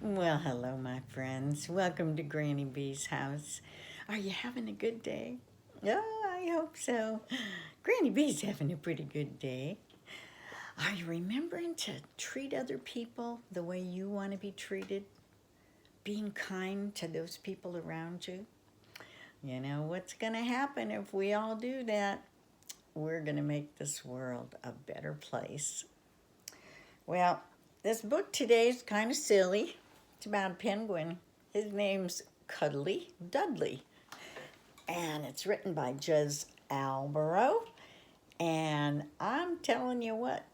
Well, hello, my friends. Welcome to Granny B's house. Are you having a good day? Oh, I hope so. Granny B's having a pretty good day. Are you remembering to treat other people the way you want to be treated? Being kind to those people around you? You know what's going to happen if we all do that? We're going to make this world a better place. Well, this book today is kind of silly. It's about a penguin. His name's Cuddly Dudley. And it's written by Jez Alborough. And I'm telling you what,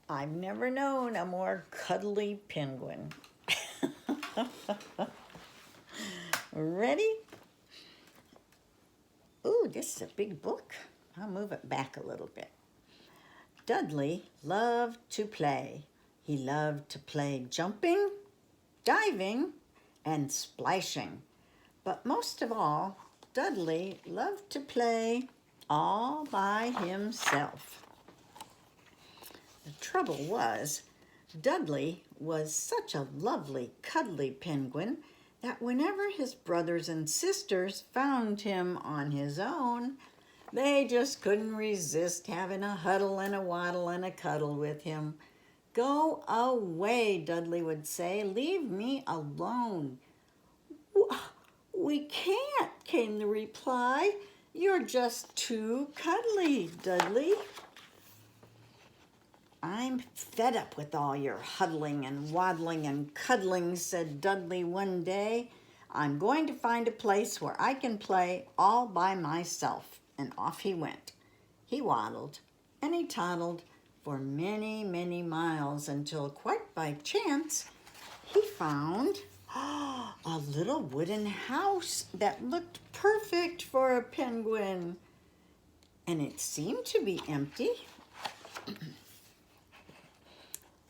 I've never known a more cuddly penguin. Ready? Ooh, this is a big book. I'll move it back a little bit. Dudley loved to play. He loved to play jumping, diving, and splashing. But most of all, Dudley loved to play all by himself. The trouble was, Dudley was such a lovely, cuddly penguin that whenever his brothers and sisters found him on his own, they just couldn't resist having a huddle and a waddle and a cuddle with him. "Go away," Dudley would say. "Leave me alone." "We can't," came the reply. "You're just too cuddly, Dudley." "I'm fed up with all your huddling and waddling and cuddling," said Dudley one day. "I'm going to find a place where I can play all by myself." And off he went. He waddled and he toddled for many, many miles until quite by chance he found a little wooden house that looked perfect for a penguin. And it seemed to be empty.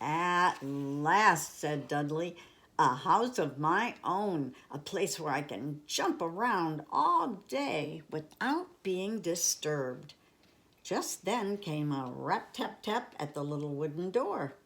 "At last," said Dudley, "a house of my own, a place where I can jump around all day without being disturbed." Just then came a rap-tap-tap at the little wooden door.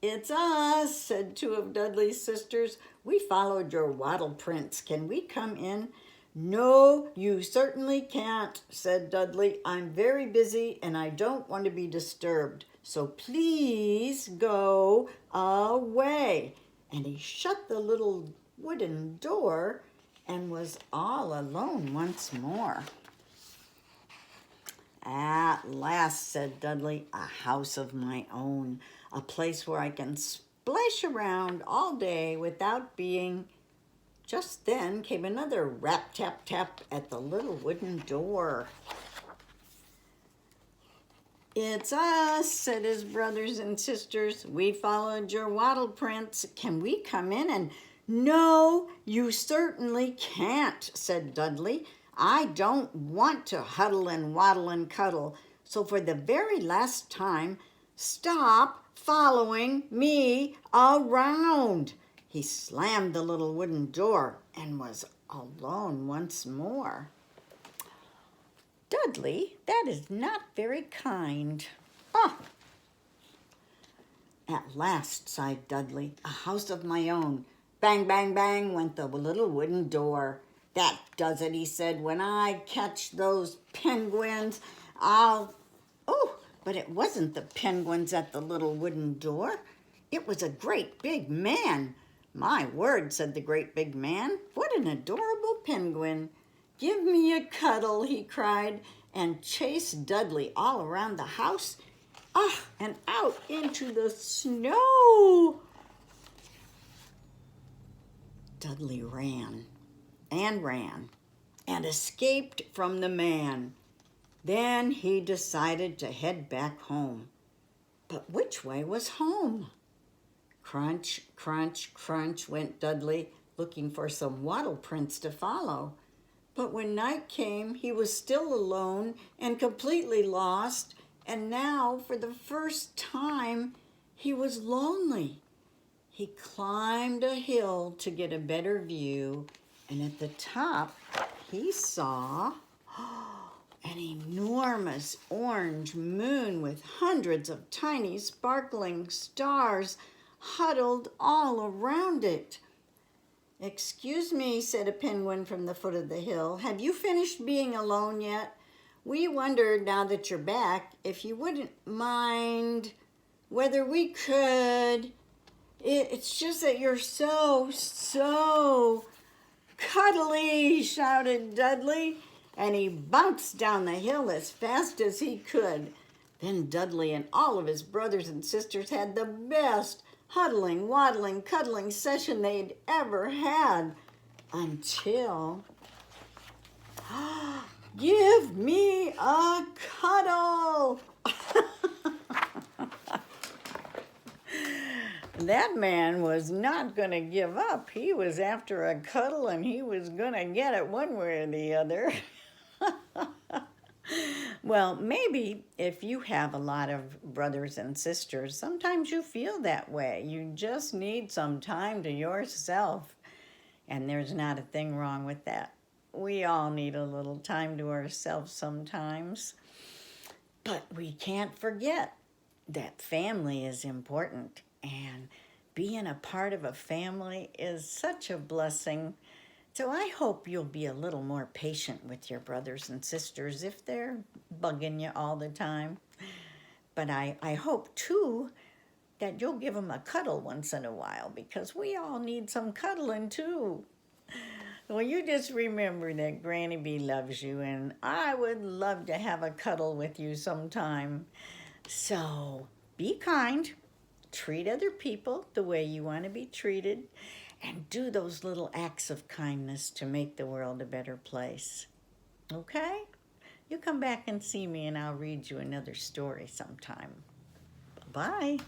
"It's us," said two of Dudley's sisters. "We followed your waddle prints. Can we come in?" "No, you certainly can't," said Dudley. "I'm very busy and I don't want to be disturbed. So please go away." And he shut the little wooden door and was all alone once more. "At last," said Dudley, "a house of my own, a place where I can splash around all day without being—" Just then came another rap-tap-tap at the little wooden door. "It's us," said his brothers and sisters. "We followed your waddle prints. Can we come in?" And "No, you certainly can't," said Dudley. "I don't want to huddle and waddle and cuddle. So for the very last time, stop following me around." He slammed the little wooden door and was alone once more. "Dudley, that is not very kind." "Ah!" "At last," sighed Dudley, "a house of my own." Bang, bang, bang went the little wooden door. "That does it," he said. "When I catch those penguins, I'll—" Oh, but it wasn't the penguins at the little wooden door. It was a great big man. "My word," said the great big man. "What an adorable penguin. Give me a cuddle," he cried, and chased Dudley all around the house, and out into the snow. Dudley ran and escaped from the man. Then he decided to head back home. But which way was home? Crunch, crunch, crunch went Dudley, looking for some waddle prints to follow. But when night came, he was still alone and completely lost, and now, for the first time, he was lonely. He climbed a hill to get a better view, and at the top, he saw an enormous orange moon with hundreds of tiny sparkling stars huddled all around it. "Excuse me," said a penguin from the foot of the hill. "Have you finished being alone yet? We wondered, now that you're back, if you wouldn't mind whether we could. It's just that you're so cuddly," shouted Dudley, and he bounced down the hill as fast as he could. Then Dudley and all of his brothers and sisters had the best huddling, waddling, cuddling session they'd ever had, until "Give me a cuddle." That man was not going to give up. He was after a cuddle, and he was going to get it one way or the other. Well, maybe if you have a lot of brothers and sisters, sometimes you feel that way. You just need some time to yourself. And there's not a thing wrong with that. We all need a little time to ourselves sometimes. But we can't forget that family is important. And being a part of a family is such a blessing. So I hope you'll be a little more patient with your brothers and sisters if they're bugging you all the time. But I hope, too, that you'll give them a cuddle once in a while, because we all need some cuddling, too. Well, you just remember that Granny Bee loves you, and I would love to have a cuddle with you sometime. So be kind, treat other people the way you want to be treated, and do those little acts of kindness to make the world a better place. Okay? You come back and see me, and I'll read you another story sometime. Bye.